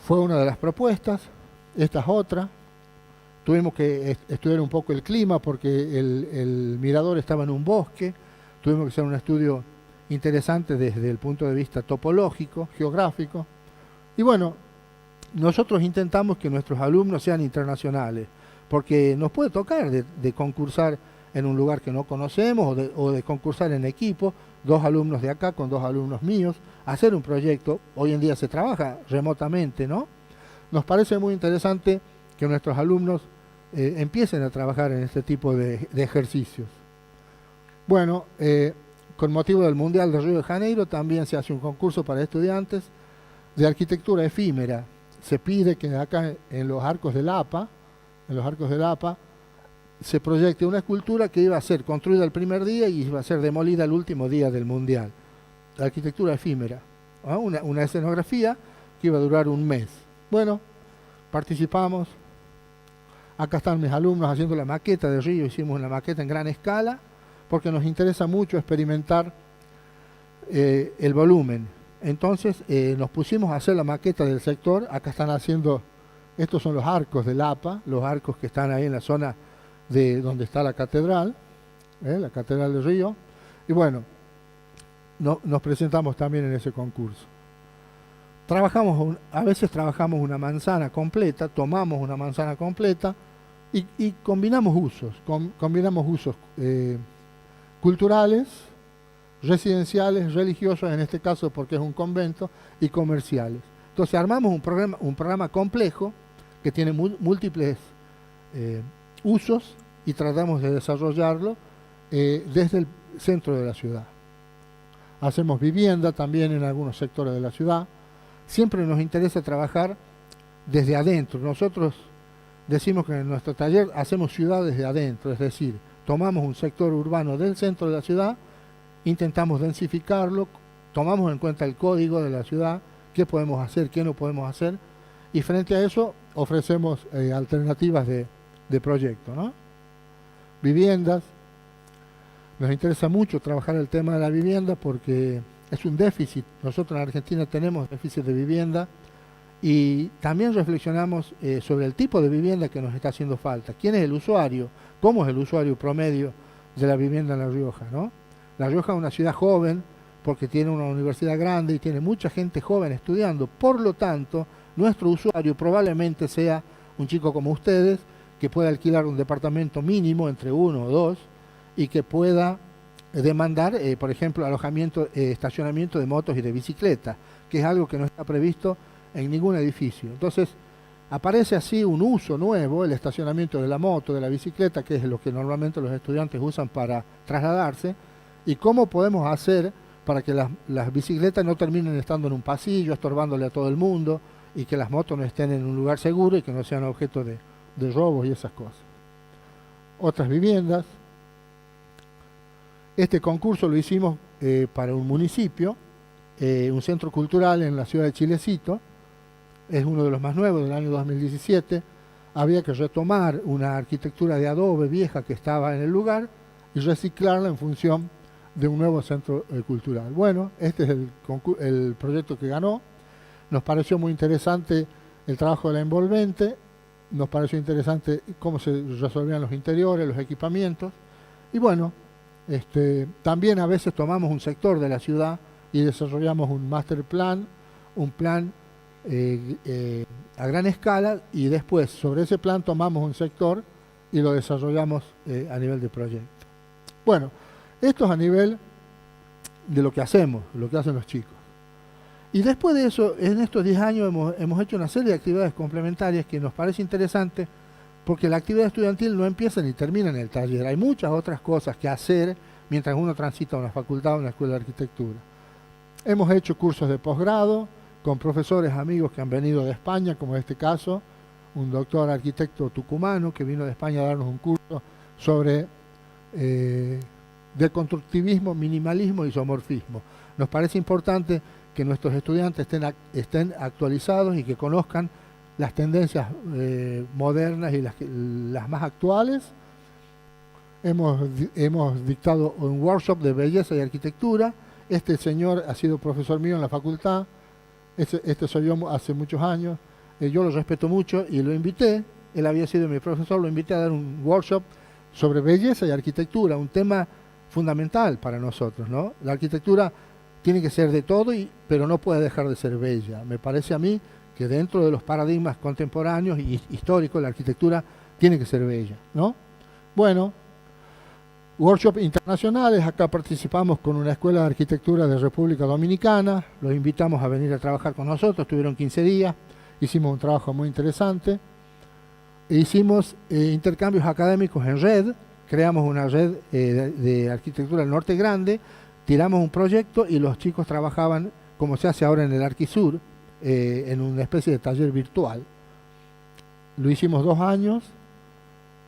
Speaker 1: fue una de las propuestas, esta es otra. Tuvimos que estudiar un poco el clima porque el mirador estaba en un bosque, tuvimos que hacer un estudio interesante desde el punto de vista topológico, geográfico. Y bueno, nosotros intentamos que nuestros alumnos sean internacionales, porque nos puede tocar de concursar en un lugar que no conocemos o de concursar en equipo, 2 alumnos de acá con 2 alumnos míos, hacer un proyecto. Hoy en día se trabaja remotamente, ¿no? Nos parece muy interesante que nuestros alumnos empiecen a trabajar en este tipo de ejercicios. Bueno, con motivo del Mundial de Río de Janeiro también se hace un concurso para estudiantes de arquitectura efímera. Se pide que acá en los arcos de Lapa, se proyecte una escultura que iba a ser construida el primer día y iba a ser demolida el último día del Mundial. La arquitectura efímera, ¿no? Una escenografía que iba a durar un mes. Bueno, participamos. Acá están mis alumnos haciendo la maqueta de Río. Hicimos una maqueta en gran escala porque nos interesa mucho experimentar el volumen. Entonces nos pusimos a hacer la maqueta del sector. Acá están haciendo, estos son los arcos de Lapa, los arcos que están ahí en la zona de donde está la catedral de Río. Y bueno, nos presentamos también en ese concurso. A veces trabajamos una manzana completa, tomamos una manzana completa y combinamos usos, culturales, residenciales, religiosos, en este caso porque es un convento, y comerciales. Entonces armamos un programa complejo que tiene múltiples usos y tratamos de desarrollarlo desde el centro de la ciudad. Hacemos vivienda también en algunos sectores de la ciudad. Siempre nos interesa trabajar desde adentro. Nosotros decimos que en nuestro taller hacemos ciudad desde adentro, es decir, tomamos un sector urbano del centro de la ciudad, intentamos densificarlo, tomamos en cuenta el código de la ciudad, qué podemos hacer, qué no podemos hacer, y frente a eso ofrecemos alternativas de proyecto, ¿no? Viviendas. Nos interesa mucho trabajar el tema de la vivienda porque es un déficit. Nosotros en Argentina tenemos déficit de vivienda y también reflexionamos sobre el tipo de vivienda que nos está haciendo falta. ¿Quién es el usuario? ¿Cómo es el usuario promedio de la vivienda en La Rioja, ¿no? La Rioja es una ciudad joven porque tiene una universidad grande y tiene mucha gente joven estudiando. Por lo tanto, nuestro usuario probablemente sea un chico como ustedes que pueda alquilar un departamento mínimo entre 1 o 2 y que pueda demandar, por ejemplo, alojamiento, estacionamiento de motos y de bicicletas, que es algo que no está previsto en ningún edificio. Entonces, aparece así un uso nuevo, el estacionamiento de la moto, de la bicicleta, que es lo que normalmente los estudiantes usan para trasladarse, y cómo podemos hacer para que las bicicletas no terminen estando en un pasillo, estorbándole a todo el mundo, y que las motos no estén en un lugar seguro y que no sean objeto de robos y esas cosas. Otras viviendas. Este concurso lo hicimos para un municipio, un centro cultural en la ciudad de Chilecito, es uno de los más nuevos del año 2017. Había que retomar una arquitectura de adobe vieja que estaba en el lugar y reciclarla en función de un nuevo centro cultural. Bueno, este es el proyecto que ganó. Nos pareció muy interesante el trabajo de la envolvente, nos pareció interesante cómo se resolvían los interiores, los equipamientos, y bueno, también a veces tomamos un sector de la ciudad y desarrollamos un master plan, un plan a gran escala, y después sobre ese plan tomamos un sector y lo desarrollamos a nivel de proyecto. Bueno, esto es a nivel de lo que hacemos, lo que hacen los chicos. Y después de eso, en estos 10 años hemos hecho una serie de actividades complementarias que nos parece interesante porque la actividad estudiantil no empieza ni termina en el taller. Hay muchas otras cosas que hacer mientras uno transita una facultad o una escuela de arquitectura. Hemos hecho cursos de posgrado con profesores amigos que han venido de España, como en este caso, un doctor arquitecto tucumano que vino de España a darnos un curso sobre deconstructivismo, minimalismo y isomorfismo. Nos parece importante que nuestros estudiantes estén actualizados y que conozcan las tendencias modernas y las más actuales. Hemos dictado un workshop de belleza y arquitectura. Este señor ha sido profesor mío en la facultad. Este soy yo hace muchos años. Yo lo respeto mucho y lo invité. Él había sido mi profesor, lo invité a dar un workshop sobre belleza y arquitectura, un tema fundamental para nosotros, ¿no? La arquitectura tiene que ser de todo, pero no puede dejar de ser bella. Me parece a mí que dentro de los paradigmas contemporáneos y históricos, la arquitectura tiene que ser bella, ¿no? Bueno, workshops internacionales, acá participamos con una escuela de arquitectura de República Dominicana, los invitamos a venir a trabajar con nosotros, estuvieron 15 días, hicimos un trabajo muy interesante, e hicimos intercambios académicos en red, creamos una red de arquitectura del Norte Grande, tiramos un proyecto y los chicos trabajaban, como se hace ahora en el Arquisur, en una especie de taller virtual. Lo hicimos 2 años,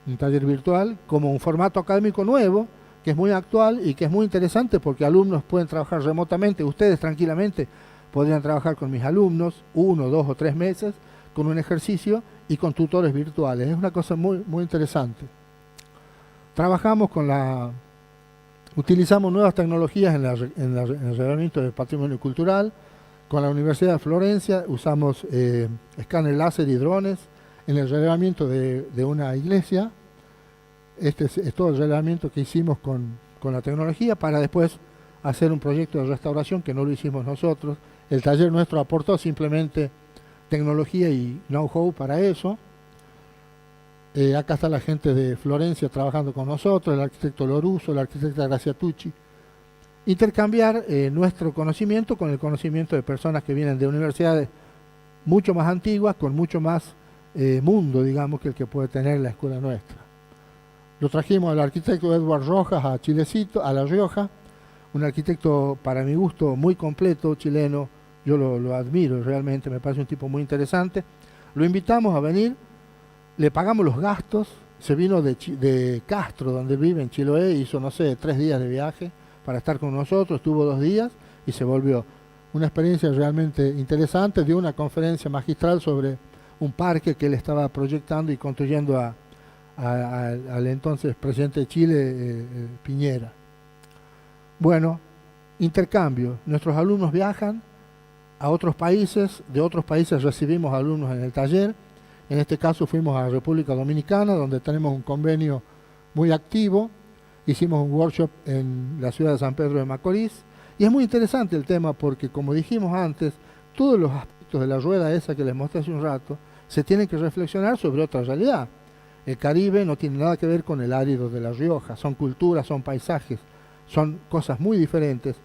Speaker 1: un taller virtual, como un formato académico nuevo, que es muy actual y que es muy interesante porque alumnos pueden trabajar remotamente. Ustedes tranquilamente podrían trabajar con mis alumnos 1, 2 o 3 meses con un ejercicio y con tutores virtuales. Es una cosa muy, muy interesante. Trabajamos utilizamos nuevas tecnologías en el reglamento del patrimonio cultural. Con la Universidad de Florencia usamos escáner láser y drones en el relevamiento de una iglesia. Este es todo el relevamiento que hicimos con la tecnología para después hacer un proyecto de restauración que no lo hicimos nosotros. El taller nuestro aportó simplemente tecnología y know-how para eso. Acá está la gente de Florencia trabajando con nosotros, el arquitecto Loruso, la arquitecta Gracia Tucci. Intercambiar nuestro conocimiento con el conocimiento de personas que vienen de universidades mucho más antiguas, con mucho más mundo, digamos, que el que puede tener la escuela nuestra. Lo trajimos al arquitecto Edward Rojas a Chilecito, a La Rioja, un arquitecto para mi gusto muy completo, chileno, yo lo admiro realmente, me parece un tipo muy interesante. Lo invitamos a venir, le pagamos los gastos, se vino de Castro, donde vive en Chiloé, hizo, no sé, 3 días de viaje para estar con nosotros, estuvo 2 días y se volvió. Una experiencia realmente interesante, dio una conferencia magistral sobre un parque que él estaba proyectando y construyendo al entonces presidente de Chile, Piñera. Bueno, intercambio. Nuestros alumnos viajan a otros países, de otros países recibimos alumnos en el taller. En este caso fuimos a República Dominicana, donde tenemos un convenio muy activo. Hicimos un workshop en la ciudad de San Pedro de Macorís. Y es muy interesante el tema porque, como dijimos antes, todos los aspectos de la rueda esa que les mostré hace un rato, se tienen que reflexionar sobre otra realidad. El Caribe no tiene nada que ver con el árido de La Rioja, son culturas, son paisajes, son cosas muy diferentes.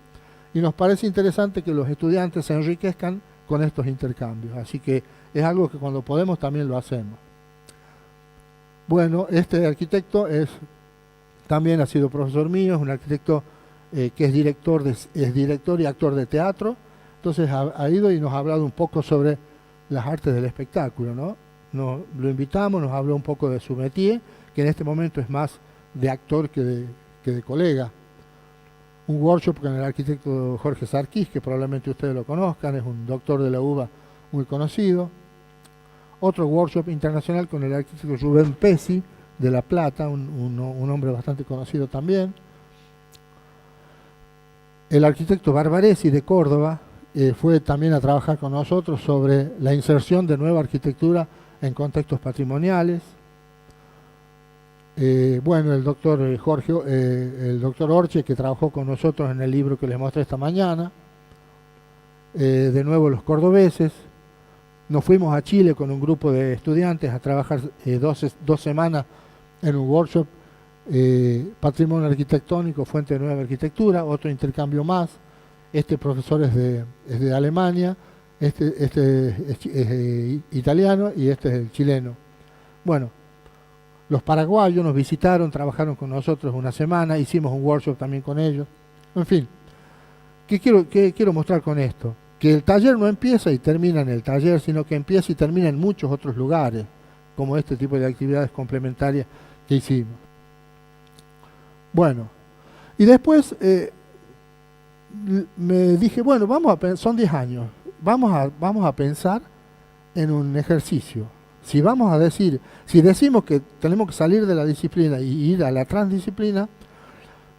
Speaker 1: Y nos parece interesante que los estudiantes se enriquezcan con estos intercambios. Así que es algo que cuando podemos también lo hacemos. Bueno, este arquitecto también ha sido profesor mío, es un arquitecto que es director y actor de teatro. Entonces ha ido y nos ha hablado un poco sobre las artes del espectáculo, ¿no? Lo invitamos, nos habló un poco de su métier, que en este momento es más de actor que de colega. Un workshop con el arquitecto Jorge Sarquís, que probablemente ustedes lo conozcan, es un doctor de la UBA muy conocido. Otro workshop internacional con el arquitecto Rubén Pesci, de La Plata, un hombre bastante conocido también. El arquitecto Barbaresi, de Córdoba, fue también a trabajar con nosotros sobre la inserción de nueva arquitectura en contextos patrimoniales. Bueno, el doctor el doctor Orche, que trabajó con nosotros en el libro que les mostré esta mañana. De nuevo los cordobeses. Nos fuimos a Chile con un grupo de estudiantes a trabajar 2 semanas en un workshop Patrimonio Arquitectónico, Fuente de Nueva Arquitectura, otro intercambio más. Este profesor es de Alemania, este es italiano y este es el chileno. Bueno, los paraguayos nos visitaron, trabajaron con nosotros 1 semana, hicimos un workshop también con ellos. En fin, ¿qué quiero mostrar con esto? Que el taller no empieza y termina en el taller, sino que empieza y termina en muchos otros lugares, como este tipo de actividades complementarias que hicimos. Bueno, y después me dije, bueno, son 10 años, vamos a pensar en un ejercicio. Si decimos que tenemos que salir de la disciplina y ir a la transdisciplina,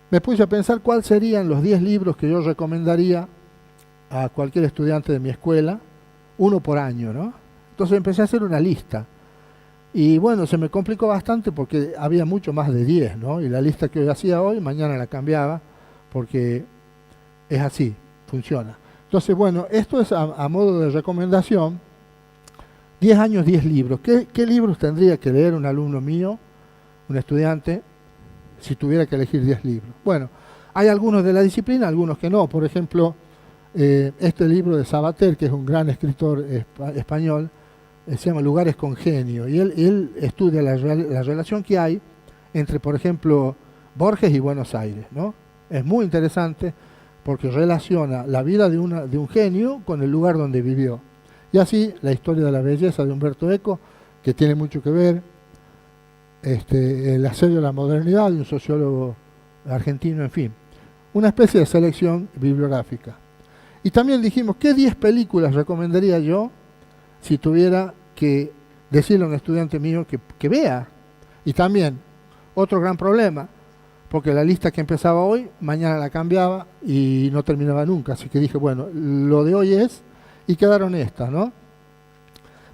Speaker 1: me puse a pensar cuáles serían los 10 libros que yo recomendaría a cualquier estudiante de mi escuela, 1 por año, ¿no? Entonces empecé a hacer una lista. Y bueno, se me complicó bastante porque había mucho más de 10, ¿no? Y la lista que hoy hacía hoy, mañana la cambiaba, porque es así, funciona. Entonces, bueno, esto es a modo de recomendación. 10 años, 10 libros. ¿Qué libros tendría que leer un alumno mío, un estudiante, si tuviera que elegir 10 libros? Bueno, hay algunos de la disciplina, algunos que no. Por ejemplo, este libro de Sabater, que es un gran escritor español, se llama Lugares con Genio, y él estudia la relación que hay entre, por ejemplo, Borges y Buenos Aires, ¿no? Es muy interesante porque relaciona la vida de un genio con el lugar donde vivió. Y así la historia de la belleza de Humberto Eco, que tiene mucho que ver, el asedio a la modernidad de un sociólogo argentino, en fin, una especie de selección bibliográfica. Y también dijimos, ¿qué 10 películas recomendaría yo si tuviera que decirle a un estudiante mío que vea? Y también, otro gran problema, porque la lista que empezaba hoy, mañana la cambiaba y no terminaba nunca. Así que dije, bueno, lo de hoy es, y quedaron estas, ¿no?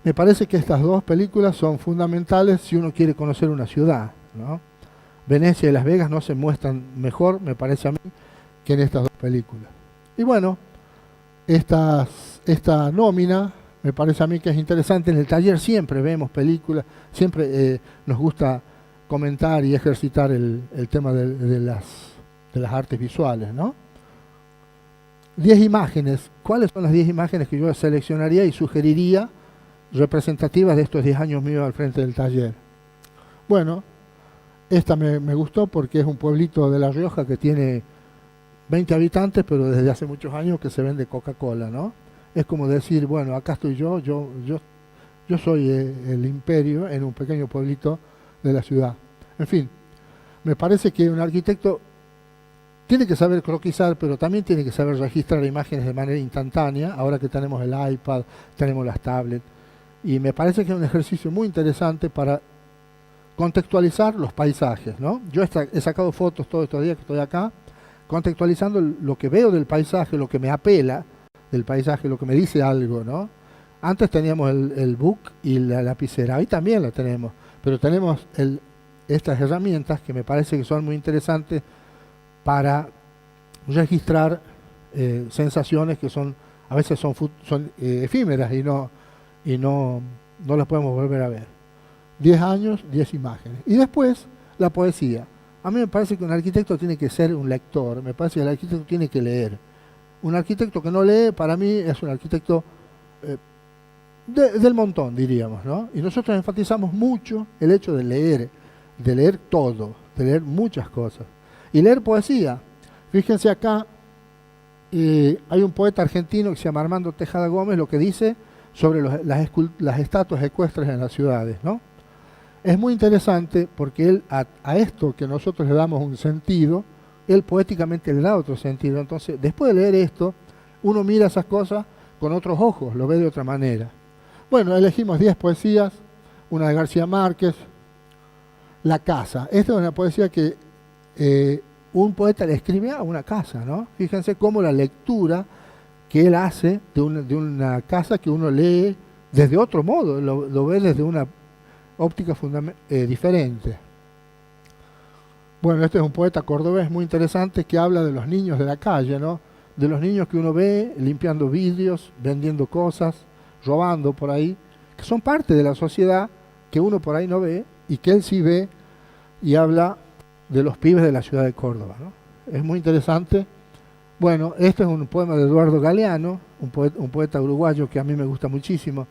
Speaker 1: Me parece que estas dos películas son fundamentales si uno quiere conocer una ciudad, ¿no? Venecia y Las Vegas no se muestran mejor, me parece a mí, que en estas dos películas. Y bueno, esta nómina me parece a mí que es interesante. En el taller siempre vemos películas, siempre nos gusta comentar y ejercitar el tema de las artes visuales, ¿no? 10 imágenes. ¿Cuáles son las 10 imágenes que yo seleccionaría y sugeriría representativas de estos 10 años míos al frente del taller? Bueno, esta me gustó porque es un pueblito de La Rioja que tiene 20 habitantes, pero desde hace muchos años que se vende Coca-Cola, ¿no? Es como decir, bueno, acá estoy yo soy el imperio en un pequeño pueblito de la ciudad. En fin, me parece que un arquitecto tiene que saber croquisar, pero también tiene que saber registrar imágenes de manera instantánea, ahora que tenemos el iPad, tenemos las tablets, y me parece que es un ejercicio muy interesante para contextualizar los paisajes, ¿no? Yo he sacado fotos todos estos días que estoy acá, contextualizando lo que veo del paisaje, lo que me apela del paisaje, lo que me dice algo, ¿no? Antes teníamos el book y la lapicera, hoy también la tenemos, pero tenemos estas herramientas que me parece que son muy interesantes para registrar sensaciones que a veces son efímeras y no las podemos volver a ver. 10 años, 10 imágenes. Y después, la poesía. A mí me parece que un arquitecto tiene que ser un lector, me parece que el arquitecto tiene que leer. Un arquitecto que no lee, para mí, es un arquitecto del montón, diríamos, ¿no? Y nosotros enfatizamos mucho el hecho de leer todo, de leer muchas cosas. Y leer poesía. Fíjense acá, hay un poeta argentino que se llama Armando Tejada Gómez, lo que dice sobre las estatuas ecuestres en las ciudades, ¿no? Es muy interesante porque él a esto que nosotros le damos un sentido, él poéticamente le da otro sentido. Entonces, después de leer esto, uno mira esas cosas con otros ojos, lo ve de otra manera. Bueno, elegimos 10 poesías, una de García Márquez, La casa. Esta es una poesía que un poeta le escribe a una casa, ¿no? Fíjense cómo la lectura que él hace de una casa que uno lee desde otro modo, lo ve desde una óptica diferente. Bueno, este es un poeta cordobés muy interesante que habla de los niños de la calle, ¿no? De los niños que uno ve limpiando vidrios, vendiendo cosas, robando por ahí, que son parte de la sociedad que uno por ahí no ve y que él sí ve, y habla de los pibes de la ciudad de Córdoba, ¿no? Es muy interesante. Bueno, este es un poema de Eduardo Galeano, un poeta uruguayo que a mí me gusta muchísimo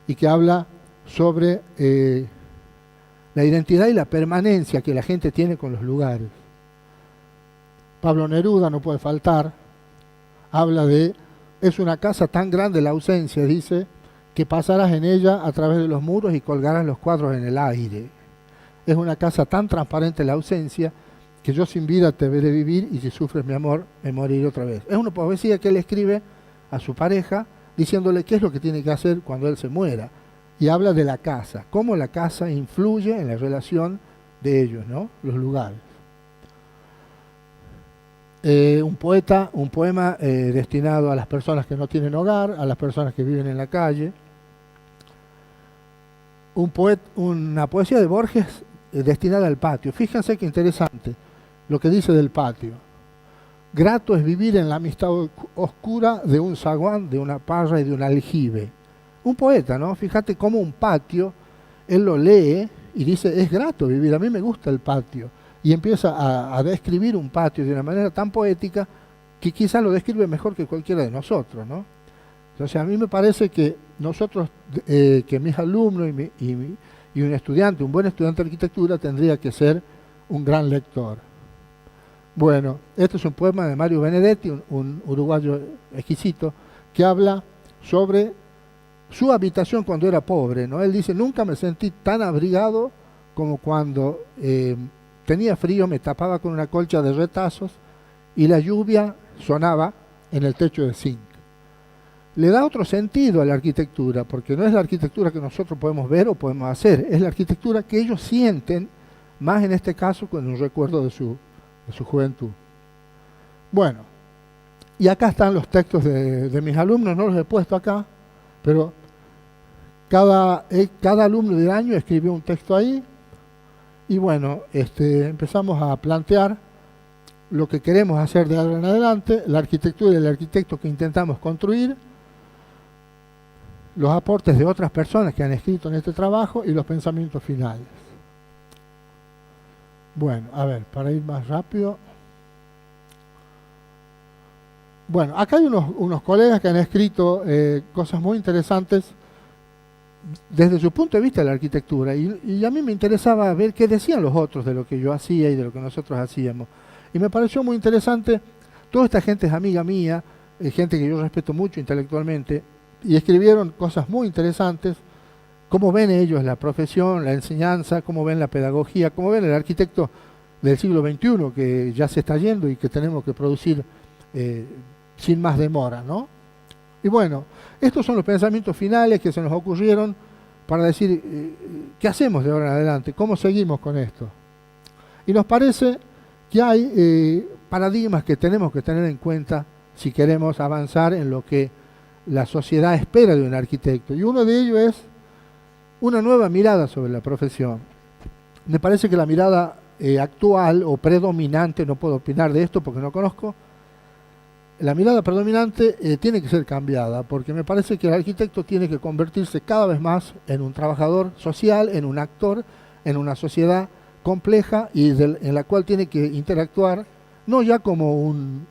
Speaker 1: y que habla sobre la identidad y la permanencia que la gente tiene con los lugares. Pablo Neruda no puede faltar, habla es una casa tan grande la ausencia, dice, que pasarás en ella a través de los muros y colgarás los cuadros en el aire. Es una casa tan transparente la ausencia que yo sin vida te veré vivir y si sufres mi amor me moriré otra vez. Es una poesía que él escribe a su pareja diciéndole qué es lo que tiene que hacer cuando él se muera. Y habla de la casa, cómo la casa influye en la relación de ellos, ¿no? Los lugares. Un poema destinado a las personas que no tienen hogar, a las personas que viven en la calle. una poesía de Borges destinada al patio. Fíjense qué interesante lo que dice del patio. Grato es vivir en la amistad oscura de un zaguán, de una parra y de un aljibe. Un poeta, ¿no? Fíjate cómo un patio, él lo lee y dice, es grato vivir, a mí me gusta el patio. Y empieza a describir un patio de una manera tan poética que quizá lo describe mejor que cualquiera de nosotros, ¿no? Entonces a mí me parece que nosotros, que mis alumnos y un estudiante, un buen estudiante de arquitectura, tendría que ser un gran lector. Bueno, este es un poema de Mario Benedetti, un uruguayo exquisito, que habla sobre su habitación cuando era pobre, ¿no? Él dice, nunca me sentí tan abrigado como cuando tenía frío, me tapaba con una colcha de retazos y la lluvia sonaba en el techo de zinc. Le da otro sentido a la arquitectura, porque no es la arquitectura que nosotros podemos ver o podemos hacer, es la arquitectura que ellos sienten, más en este caso con un recuerdo de su juventud. Bueno, y acá están los textos de mis alumnos, no los he puesto acá, pero cada alumno del año escribió un texto ahí, y bueno, empezamos a plantear lo que queremos hacer de ahora en adelante, la arquitectura y el arquitecto que intentamos construir, los aportes de otras personas que han escrito en este trabajo y los pensamientos finales. Bueno, a ver, para ir más rápido. Bueno, acá hay unos colegas que han escrito cosas muy interesantes desde su punto de vista de la arquitectura y a mí me interesaba ver qué decían los otros de lo que yo hacía y de lo que nosotros hacíamos. Y me pareció muy interesante, toda esta gente es amiga mía, gente que yo respeto mucho intelectualmente, y escribieron cosas muy interesantes, cómo ven ellos la profesión, la enseñanza, cómo ven la pedagogía, cómo ven el arquitecto del siglo XXI que ya se está yendo y que tenemos que producir sin más demora, ¿no? Y bueno, estos son los pensamientos finales que se nos ocurrieron para decir, ¿qué hacemos de ahora en adelante? ¿Cómo seguimos con esto? Y nos parece que hay paradigmas que tenemos que tener en cuenta si queremos avanzar en lo que la sociedad espera de un arquitecto. Y uno de ellos es una nueva mirada sobre la profesión. Me parece que la mirada actual o predominante, no puedo opinar de esto porque no conozco, la mirada predominante tiene que ser cambiada, porque me parece que el arquitecto tiene que convertirse cada vez más en un trabajador social, en un actor, en una sociedad compleja y en la cual tiene que interactuar, no ya como un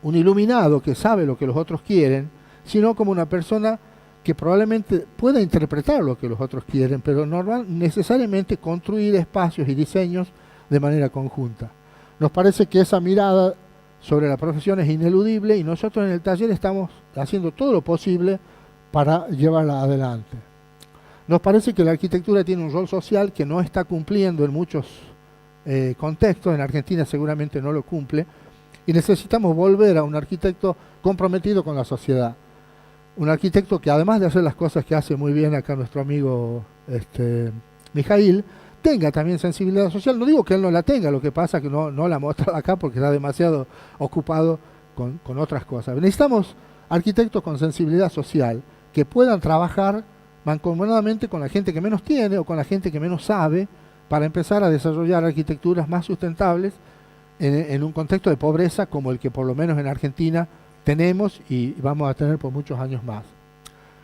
Speaker 1: iluminado que sabe lo que los otros quieren, sino como una persona que probablemente pueda interpretar lo que los otros quieren, pero no necesariamente construir espacios y diseños de manera conjunta. Nos parece que esa mirada sobre la profesión es ineludible y nosotros en el taller estamos haciendo todo lo posible para llevarla adelante. Nos parece que la arquitectura tiene un rol social que no está cumpliendo en muchos contextos, en Argentina seguramente no lo cumple, y necesitamos volver a un arquitecto comprometido con la sociedad. Un arquitecto que además de hacer las cosas que hace muy bien acá nuestro amigo Mijail, tenga también sensibilidad social. No digo que él no la tenga, lo que pasa es que no la muestra acá porque está demasiado ocupado con otras cosas. Necesitamos arquitectos con sensibilidad social que puedan trabajar mancomunadamente con la gente que menos tiene o con la gente que menos sabe para empezar a desarrollar arquitecturas más sustentables en un contexto de pobreza como el que por lo menos en Argentina tenemos y vamos a tener por muchos años más.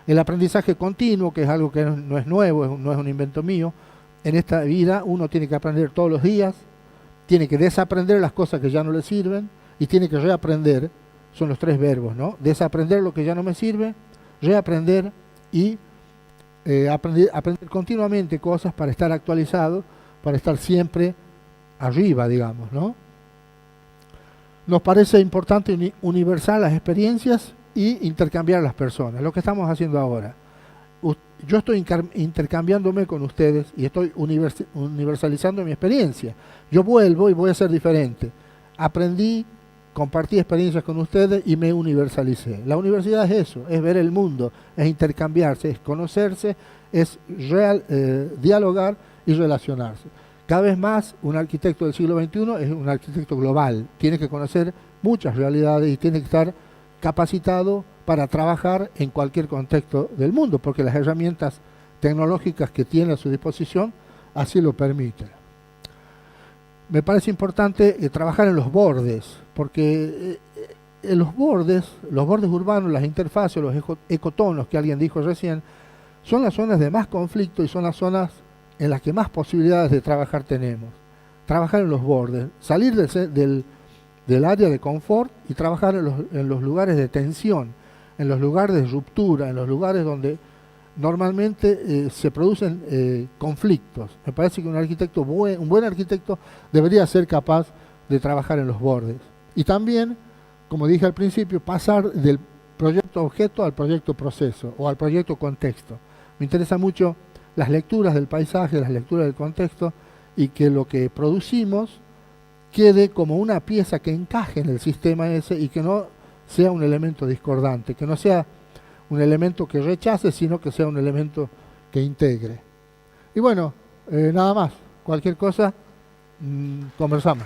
Speaker 1: El aprendizaje continuo, que es algo que no es nuevo, no es un invento mío. En esta vida uno tiene que aprender todos los días, tiene que desaprender las cosas que ya no le sirven y tiene que reaprender. Son los tres verbos, ¿no? Desaprender lo que ya no me sirve, reaprender y aprender continuamente cosas para estar actualizado, para estar siempre arriba, digamos, ¿no? Nos parece importante universal las experiencias y intercambiar las personas, lo que estamos haciendo ahora. Yo estoy intercambiándome con ustedes y estoy universalizando mi experiencia. Yo vuelvo y voy a ser diferente. Aprendí, compartí experiencias con ustedes y me universalicé. La universidad es eso, es ver el mundo, es intercambiarse, es conocerse, es dialogar y relacionarse. Cada vez más un arquitecto del siglo XXI es un arquitecto global, tiene que conocer muchas realidades y tiene que estar capacitado para trabajar en cualquier contexto del mundo, porque las herramientas tecnológicas que tiene a su disposición así lo permiten. Me parece importante trabajar en los bordes, porque en los bordes urbanos, las interfaces, los ecotonos que alguien dijo recién, son las zonas de más conflicto y son las zonas en las que más posibilidades de trabajar tenemos. Trabajar en los bordes, salir del área de confort y trabajar en los lugares de tensión, en los lugares de ruptura, en los lugares donde normalmente se producen conflictos. Me parece que un buen arquitecto debería ser capaz de trabajar en los bordes. Y también, como dije al principio, pasar del proyecto objeto al proyecto proceso o al proyecto contexto. Me interesa mucho las lecturas del paisaje, las lecturas del contexto, y que lo que producimos quede como una pieza que encaje en el sistema ese y que no sea un elemento discordante, que no sea un elemento que rechace, sino que sea un elemento que integre. Y bueno, nada más. Cualquier cosa, conversamos.